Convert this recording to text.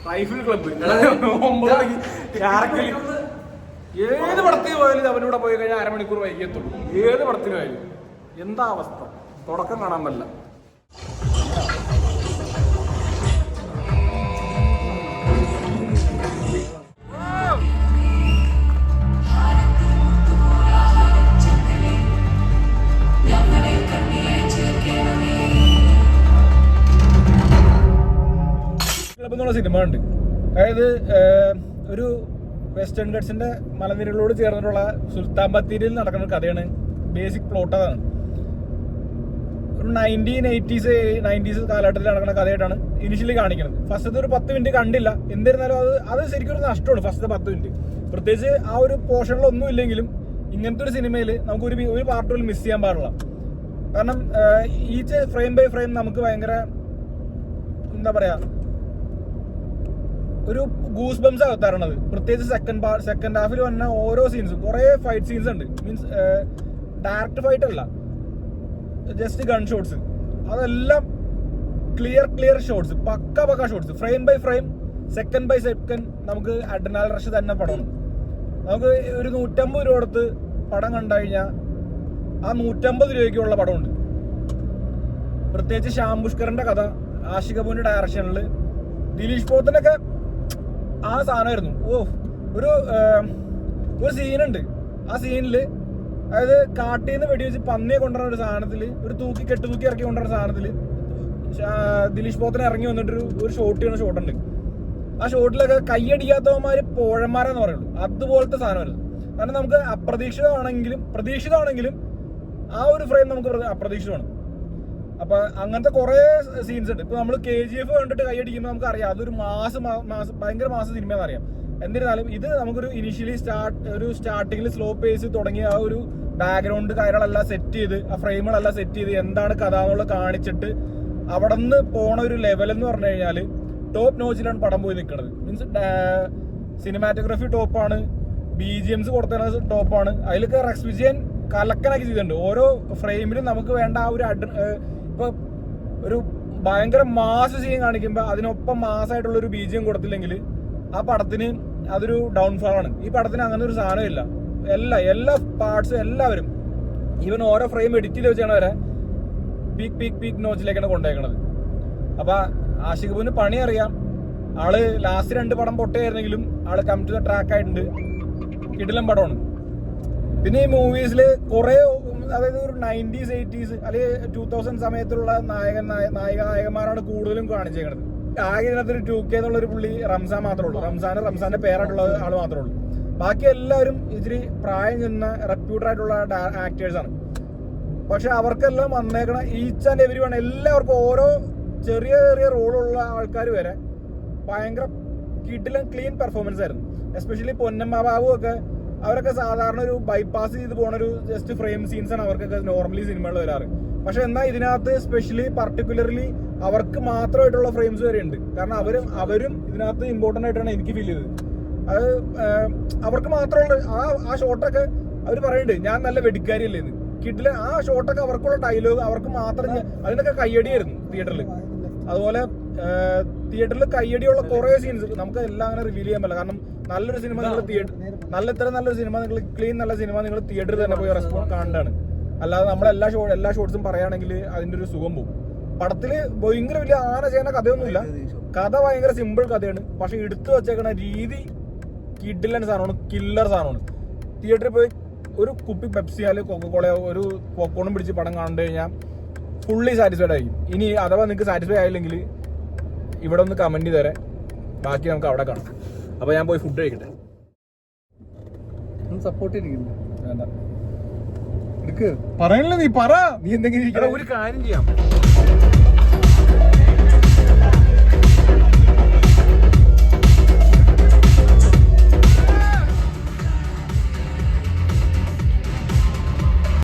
Rifle club 9 മണിക്ക് ഏത് പടത്തിന് പോയാലും അവനൂടെ പോയി കഴിഞ്ഞാൽ അരമണിക്കൂർ വൈകിയെത്തുള്ളൂ. ഏത് പടത്തിന് പോയാലും എന്താ അവസ്ഥ, തുടക്കം കാണാൻ പറ്റില്ല. ക്ലബ് എന്നുള്ള സിനിമ ഉണ്ട്. അതായത് ഒരു വെസ്റ്റേൺ ഗട്ട്സിന്റെ മലനിരകളോട് ചേർന്നിട്ടുള്ള സുൽത്താൻ ബത്തേരിയിൽ നടക്കുന്ന കഥയാണ്. ബേസിക് പ്ലോട്ട് അതാണ്. ഒരു 1980s കാലഘട്ടത്തിൽ നടക്കുന്ന കഥയായിട്ടാണ് ഇനിഷ്യലി കാണിക്കുന്നത്. ഫസ്റ്റത്തെ ഒരു 10 മിനിറ്റ് കണ്ടില്ല. എന്നിരുന്നാലും അത് ശരിക്കും ഒരു നഷ്ടമാണ്. ഫസ്റ്റത്തെ 10 മിനിറ്റ് പ്രത്യേകിച്ച് ആ ഒരു പോർഷനിലൊന്നും ഇല്ലെങ്കിലും ഇങ്ങനത്തെ ഒരു സിനിമയിൽ നമുക്ക് ഒരു പാർട്ട് പോലും മിസ് ചെയ്യാൻ പാടില്ല. കാരണം ഈച്ച് ഫ്രെയിം ബൈ ഫ്രെയിം നമുക്ക് ഭയങ്കര എന്താ പറയാ ഒരു ഗൂസ് ബംസ് തരണത്. പ്രത്യേകിച്ച് സെക്കൻഡ് ഹാഫിൽ വന്ന ഓരോ സീൻസും കുറെ ഫൈറ്റ് സീൻസ് ഉണ്ട്. മീൻസ് ഡയറക്റ്റ് ഫൈറ്റ് അല്ല, ജസ്റ്റ് ഗൺ ഷോട്ട്സ്. അതെല്ലാം ക്ലിയർ ഷോട്ട്സ്, പക്ക shots, frame by frame, second by second. നമുക്ക് അഡ്രിനാലിൻ റഷ് തന്നെ പടമാണ്. നമുക്ക് ഒരു 150 രൂപ കൊടുത്ത് പടം കണ്ടു കഴിഞ്ഞാൽ ആ 150 രൂപയ്ക്കുള്ള പടമുണ്ട്. പ്രത്യേകിച്ച് ശ്യാം പുഷ്കറിന്റെ കഥ, ആഷിഖ് കപൂറിന്റെ ഡയറക്ഷനിൽ, ദിലീഷ് പോത്തനൊക്കെ ആ സാധനമായിരുന്നു. ഒരു സീനുണ്ട്. ആ സീനിൽ അതായത് കാട്ടിൽ നിന്ന് വെടിവെച്ച് പന്നിയെ കൊണ്ടുവരുന്ന ഒരു സാധനത്തിൽ, ഒരു കെട്ടുതൂക്കി ഇറക്കി കൊണ്ടുവരുന്ന സാധനത്തിൽ ദിലീഷ് പോത്തനെ ഇറങ്ങി വന്നിട്ട് ഒരു ഷോട്ട് ചെയ്യുന്ന ഷോട്ടുണ്ട്. ആ ഷോട്ടിലൊക്കെ കൈയടിക്കാത്തവന്മാര് പോഴന്മാരെന്ന് പറയുള്ളൂ. അതുപോലത്തെ സാധനമായിരുന്നു. കാരണം നമുക്ക് പ്രതീക്ഷിതമാണെങ്കിലും ആ ഒരു ഫ്രെയിം നമുക്ക് അപ്രതീക്ഷിതമാണ്. അപ്പൊ അങ്ങനത്തെ കുറെ സീൻസ് ഉണ്ട്. ഇപ്പൊ നമ്മൾ KGF കണ്ടിട്ട് കൈയടിക്കുമ്പോൾ നമുക്ക് അറിയാം അതൊരു ഭയങ്കര മാസ സിനിമയെന്ന് അറിയാം. എന്നിരുന്നാലും ഇത് നമുക്കൊരു ഇനീഷ്യലി സ്റ്റാർട്ടിങ്ങിൽ സ്ലോ പേസ് തുടങ്ങി ആ ഒരു ബാക്ക്ഗ്രൗണ്ട് കാര്യങ്ങളെല്ലാം സെറ്റ് ചെയ്ത്, ആ ഫ്രെയിമുകളെല്ലാം സെറ്റ് ചെയ്ത് എന്താണ് കഥ എന്നുള്ളത് കാണിച്ചിട്ട് അവിടെ നിന്ന് പോണ ഒരു ലെവൽ എന്ന് പറഞ്ഞു കഴിഞ്ഞാൽ ടോപ്പ് നോച്ചിലാണ് പടം പോയി നിൽക്കുന്നത്. മീൻസ് സിനിമാറ്റോഗ്രാഫി ടോപ്പാണ്, BGMs കൊടുത്തത് ടോപ്പാണ്. അതിലൊക്കെ റെക്സ് വിജയൻ കലക്കനാക്കി ചെയ്തിട്ടുണ്ട്. ഓരോ ഫ്രെയിമിലും നമുക്ക് വേണ്ട ആ ഒരു ഇപ്പൊ ഒരു ഭയങ്കര മാസ് സീൻ കാണിക്കുമ്പോൾ അതിനൊപ്പം മാസമായിട്ടുള്ള ഒരു BGM കൊടുത്തില്ലെങ്കിൽ ആ പടത്തിന് അതൊരു ഡൗൺഫോൾ ആണ്. ഈ പടത്തിന് അങ്ങനെ ഒരു സാധനമില്ല. എല്ലാ പാർട്സും എല്ലാവരും ഈവൻ ഓരോ ഫ്രെയിം എഡിറ്റ് ചെയ്ത് വെച്ചാണ് വരെ പീക്ക് നോച്ചിലേക്കാണ് കൊണ്ടുപോയേക്കണത്. അപ്പൊ ആഷിഖ് കപൂറിന് പണി അറിയാം. ആള് ലാസ്റ്റ് 2 പടം പൊട്ടയായിരുന്നെങ്കിലും ആള് കം ടു ദ ട്രാക്ക് ആയിട്ടുണ്ട്. കിടിലൻ പടമാണ്. പിന്നെ ഈ മൂവീസില് കുറെ, അതായത് ഒരു 90s 80s അല്ലെങ്കിൽ 2000 സമയത്തുള്ള നായകന്മാരാണ് കൂടുതലും കാണിച്ചേക്കുന്നത്. ആകെ ഇതിനകത്തൊരു 2K എന്നുള്ളൊരു പുള്ളി റംസാൻ മാത്രമേ ഉള്ളൂ. റംസാന്റെ പേരായിട്ടുള്ള ആള് മാത്രമേ ഉള്ളൂ. ബാക്കി എല്ലാവരും ഇത്തിരി പ്രായം ചെന്ന റെപ്യൂട്ടഡ് ആയിട്ടുള്ള ആക്ടേഴ്സ് ആണ്. പക്ഷെ അവർക്കെല്ലാം വന്നേക്കണ ഈച്ച് ആൻഡ് എവരി വൺ, എല്ലാവർക്കും ഓരോ ചെറിയ റോളുള്ള ആൾക്കാർ വരെ ഭയങ്കര കിടിലൻ ക്ലീൻ പെർഫോമൻസ് ആയിരുന്നു. എസ്പെഷ്യലി പൊന്നമ്മ ബാബു ഒക്കെ, അവരൊക്കെ സാധാരണ ഒരു ബൈപ്പാസ് ചെയ്ത് പോണ ഒരു ജസ്റ്റ് ഫ്രെയിം സീൻസ് ആണ് അവർക്കൊക്കെ നോർമലി സിനിമകളിൽ വരാറ്. പക്ഷെ എന്നാൽ ഇതിനകത്ത് സ്പെഷ്യലി പർട്ടിക്കുലർലി അവർക്ക് മാത്രമായിട്ടുള്ള ഫ്രെയിംസ് വരെ ഉണ്ട്. കാരണം അവരും ഇതിനകത്ത് ഇമ്പോർട്ടൻ്റ് ആയിട്ടാണ് എനിക്ക് ഫീൽ ചെയ്തത്. അത് അവർക്ക് മാത്രമുള്ള ആ ഷോട്ടൊക്കെ അവർ പറയുന്നുണ്ട്, ഞാൻ നല്ല വെടിക്കാരിയല്ലേ എന്ന്. കിട്ടില്ല ആ ഷോട്ടൊക്കെ അവർക്കുള്ള ഡയലോഗ് അവർക്ക് മാത്രം, അതിനൊക്കെ കയ്യടിയായിരുന്നു തിയേറ്ററിൽ. അതുപോലെ തിയേറ്ററിൽ കയ്യടിയുള്ള കുറെ സീൻസ് നമുക്ക് എല്ലാം അങ്ങനെ റിവീൽ ചെയ്യാൻ പറ്റില്ല. കാരണം നല്ലൊരു സിനിമ നിങ്ങൾ നല്ലൊരു സിനിമ നിങ്ങൾ ക്ലീൻ നല്ല സിനിമ നിങ്ങൾ തിയേറ്ററിൽ തന്നെ പോയി റെസ്പോണ്ട് കാണേണ്ടതാണ്. അല്ലാതെ നമ്മൾ എല്ലാ ഷോട്ട്സും പറയുകയാണെങ്കിൽ അതിന്റെ ഒരു സുഖം പോകും. പടത്തില് ഭയങ്കര വലിയ ആന ചെയ്യുന്ന കഥയൊന്നുമില്ല. കഥ ഭയങ്കര സിമ്പിൾ കഥയാണ്. പക്ഷെ എടുത്തു വെച്ചേക്കണ രീതി കിഡിലൻ സാധനമാണ്, കില്ലർ സാധനമാണ്. തിയേറ്ററിൽ പോയി ഒരു കുപ്പി പെപ്സി അല്ലെങ്കിൽ കൊക്കക്കോളയോ ഒരു പോപ്കോണും പിടിച്ച് പടം കണ്ടു കഴിഞ്ഞാൽ ഫുള്ളി സാറ്റിസ്ഫൈഡ് ആയിരിക്കും. ഇനി അഥവാ നിങ്ങൾക്ക് സാറ്റിസ്ഫൈ ആയില്ലെങ്കിൽ ഇവിടെ ഒന്ന് കമന്റ് ചെയ്ത് തരാം. ബാക്കി നമുക്ക് അവിടെ കാണാം. അപ്പൊ ഞാൻ പോയി ഫുഡ് കഴിക്കട്ടെ. സപ്പോർട്ട് ചെയ്തിരിക്കുന്നു വേണ്ട, പറയണല്ലോ, നീ പറ. നീ എന്തെങ്കിലും ഒരു കാര്യം ചെയ്യാം.